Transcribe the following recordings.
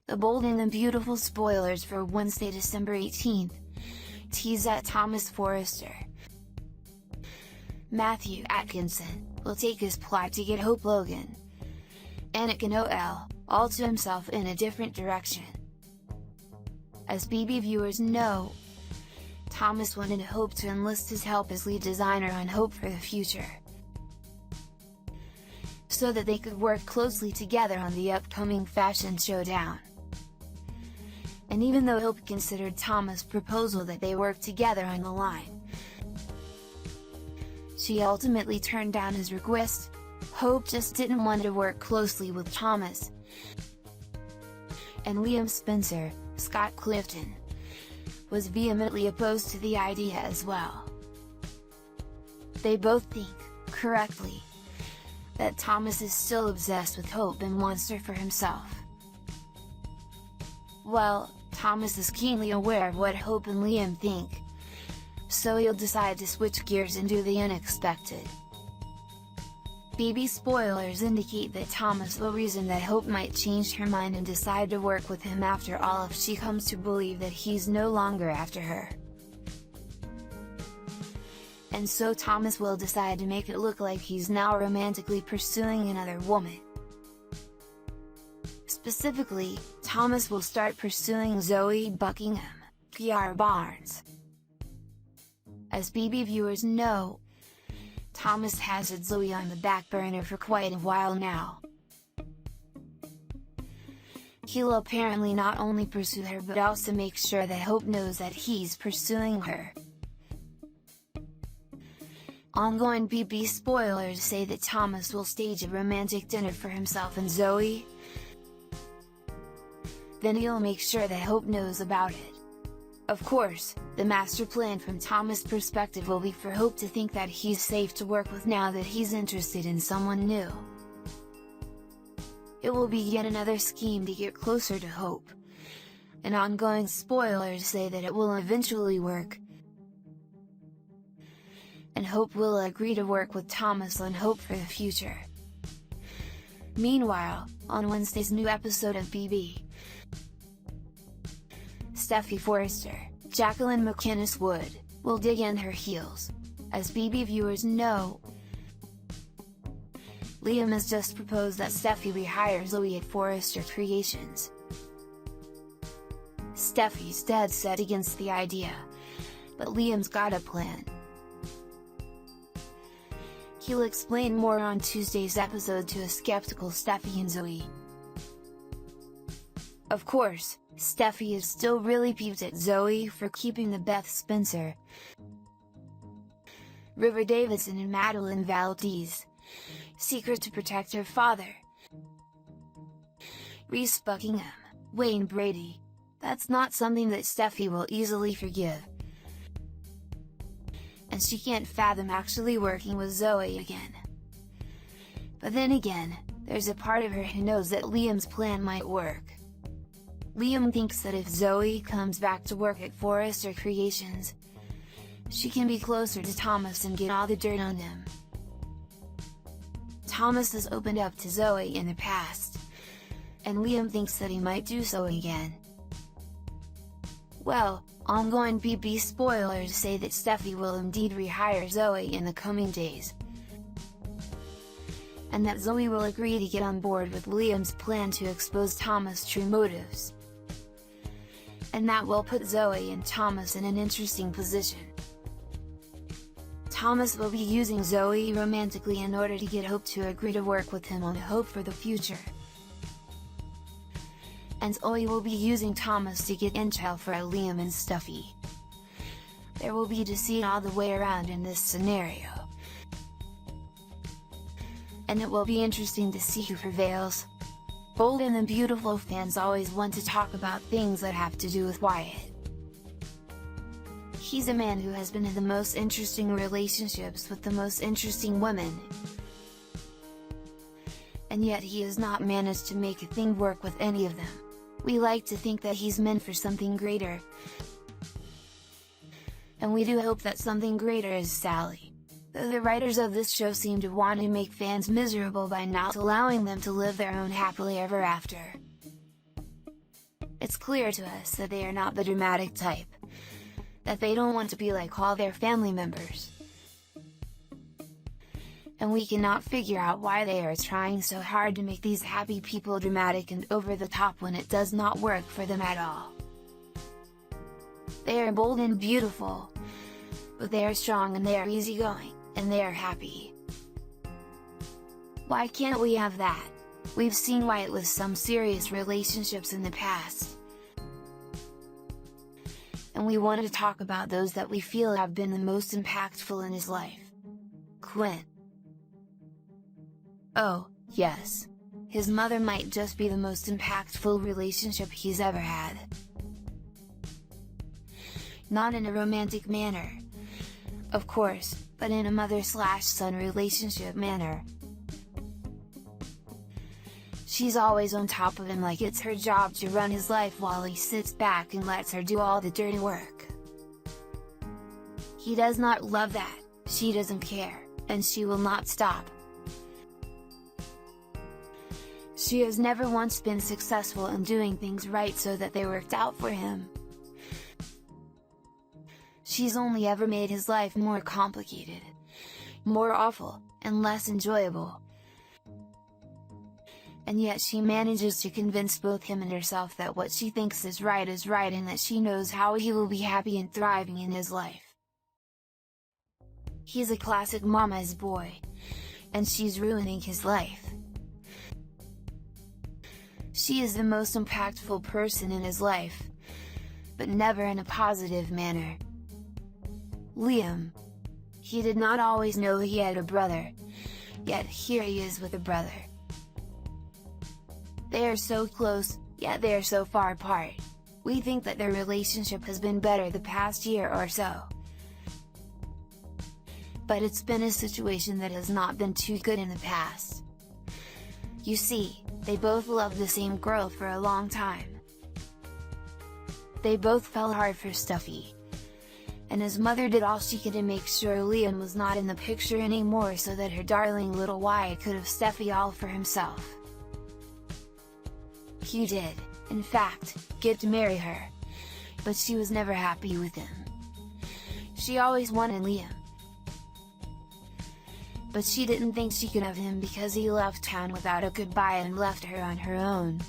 The bold and the beautiful spoilers for Wednesday, December 18th. Tease at Thomas Forrester. Matthew Atkinson will take his plot to get Hope Logan, Anakin OL, all to himself in a different direction. As BB viewers know, Thomas wanted Hope to enlist his help as lead designer on Hope for the Future, so that they could work closely together on the upcoming fashion showdown. And even though Hope considered Thomas' proposal that they work together on the line, she ultimately turned down his request. Hope just didn't want to work closely with Thomas. And Liam Spencer, Scott Clifton, was vehemently opposed to the idea as well. They both think, correctly, that Thomas is still obsessed with Hope and wants her for himself. Well, Thomas is keenly aware of what Hope and Liam think, so he'll decide to switch gears and do the unexpected. BB spoilers indicate that Thomas will reason that Hope might change her mind and decide to work with him after all if she comes to believe that he's no longer after her. And so Thomas will decide to make it look like he's now romantically pursuing another woman. Specifically, Thomas will start pursuing Zoe Buckingham, Kiara Barnes. As BB viewers know, Thomas has had Zoe on the back burner for quite a while now. He'll apparently not only pursue her but also make sure that Hope knows that he's pursuing her. Ongoing BB spoilers say that Thomas will stage a romantic dinner for himself and Zoe. Then he'll make sure that Hope knows about it. Of course, the master plan from Thomas' perspective will be for Hope to think that he's safe to work with now that he's interested in someone new. It will be yet another scheme to get closer to Hope. And ongoing spoilers say that it will eventually work, and Hope will agree to work with Thomas on Hope for the Future. Meanwhile, on Wednesday's new episode of BB, Steffy Forrester, Jacqueline McInnes Wood, will dig in her heels. As BB viewers know, Liam has just proposed that Steffy rehire Zoe at Forrester Creations. Steffy's dead set against the idea, but Liam's got a plan. He'll explain more on Tuesday's episode to a skeptical Steffy and Zoe. Of course, Steffy is still really peeved at Zoe for keeping the Beth Spencer, River Davidson and Madeline Valdez secret to protect her father, Reese Buckingham, Wayne Brady. That's not something that Steffy will easily forgive. And she can't fathom actually working with Zoe again. But then again, there's a part of her who knows that Liam's plan might work. Liam thinks that if Zoe comes back to work at Forrester Creations, she can be closer to Thomas and get all the dirt on him. Thomas has opened up to Zoe in the past, and Liam thinks that he might do so again. Well, ongoing BB spoilers say that Steffy will indeed rehire Zoe in the coming days, and that Zoe will agree to get on board with Liam's plan to expose Thomas' true motives. And that will put Zoe and Thomas in an interesting position. Thomas will be using Zoe romantically in order to get Hope to agree to work with him on Hope for the Future. And Zoe will be using Thomas to get intel for Liam and Steffy. There will be deceit all the way around in this scenario. And it will be interesting to see who prevails. Bold and the beautiful fans always want to talk about things that have to do with Wyatt. He's a man who has been in the most interesting relationships with the most interesting women. And yet he has not managed to make a thing work with any of them. We like to think that he's meant for something greater. And we do hope that something greater is Sally. Though the writers of this show seem to want to make fans miserable by not allowing them to live their own happily ever after. It's clear to us that they are not the dramatic type, that they don't want to be like all their family members. And we cannot figure out why they are trying so hard to make these happy people dramatic and over the top when it does not work for them at all. They are bold and beautiful, but they are strong and they are easygoing, and they are happy. Why can't we have that? We've seen Wyatt with some serious relationships in the past. And we want to talk about those that we feel have been the most impactful in his life. Quinn. Oh, yes. His mother might just be the most impactful relationship he's ever had. Not in a romantic manner, of course, but in a mother/son relationship manner. She's always on top of him like it's her job to run his life while he sits back and lets her do all the dirty work. He does not love that, she doesn't care, and she will not stop. She has never once been successful in doing things right so that they worked out for him. She's only ever made his life more complicated, more awful, and less enjoyable. And yet she manages to convince both him and herself that what she thinks is right and that she knows how he will be happy and thriving in his life. He's a classic mama's boy, and she's ruining his life. She is the most impactful person in his life, but never in a positive manner. Liam. He did not always know he had a brother, yet here he is with a brother. They are so close, yet they are so far apart. We think that their relationship has been better the past year or so. But it's been a situation that has not been too good in the past. You see, they both loved the same girl for a long time. They both fell hard for Steffi. And his mother did all she could to make sure Liam was not in the picture anymore so that her darling little Wyatt could have Steffi all for himself. He did, in fact, get to marry her. But she was never happy with him. She always wanted Liam. But she didn't think she could have him because he left town without a goodbye and left her on her own.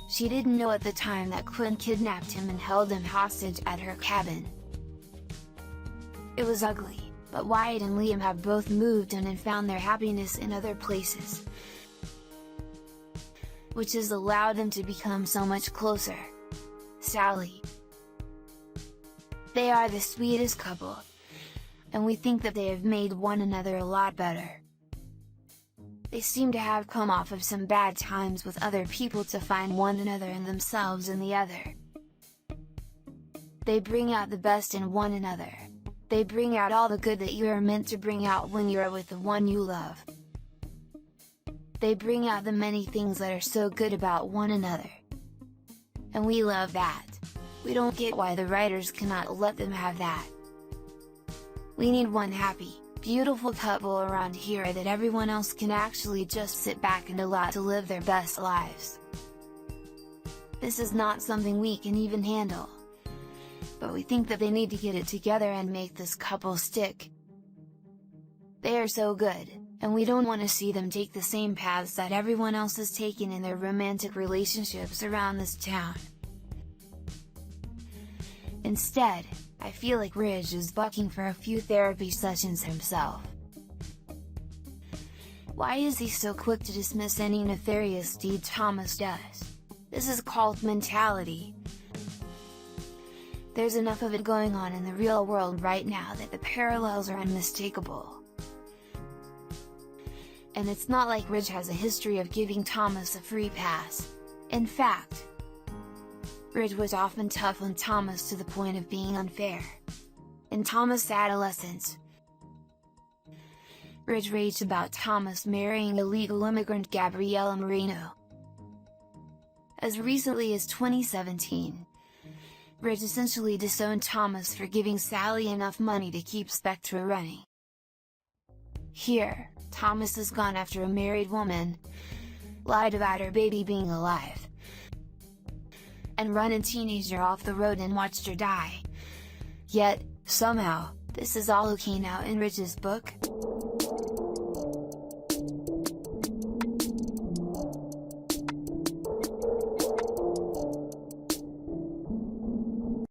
She didn't know at the time that Quinn kidnapped him and held him hostage at her cabin. It was ugly, but Wyatt and Liam have both moved on and found their happiness in other places, which has allowed them to become so much closer. Sally. They are the sweetest couple, and we think that they have made one another a lot better. They seem to have come off of some bad times with other people to find one another and themselves in the other. They bring out the best in one another. They bring out all the good that you are meant to bring out when you are with the one you love. They bring out the many things that are so good about one another. And we love that. We don't get why the writers cannot let them have that. We need one happy, beautiful couple around here that everyone else can actually just sit back and allow to live their best lives. This is not something we can even handle. But we think that they need to get it together and make this couple stick. They are so good, and we don't want to see them take the same paths that everyone else has taken in their romantic relationships around this town. Instead, I feel like Ridge is bucking for a few therapy sessions himself. Why is he so quick to dismiss any nefarious deed Thomas does? This is cult mentality. There's enough of it going on in the real world right now that the parallels are unmistakable. And it's not like Ridge has a history of giving Thomas a free pass. In fact, Ridge was often tough on Thomas to the point of being unfair. In Thomas' adolescence, Ridge raged about Thomas marrying illegal immigrant Gabriella Marino. As recently as 2017, Ridge essentially disowned Thomas for giving Sally enough money to keep Spectra running. Here, Thomas has gone after a married woman, lied about her baby being alive, and run a teenager off the road and watched her die. Yet, somehow, this is all who came out in Rich's book.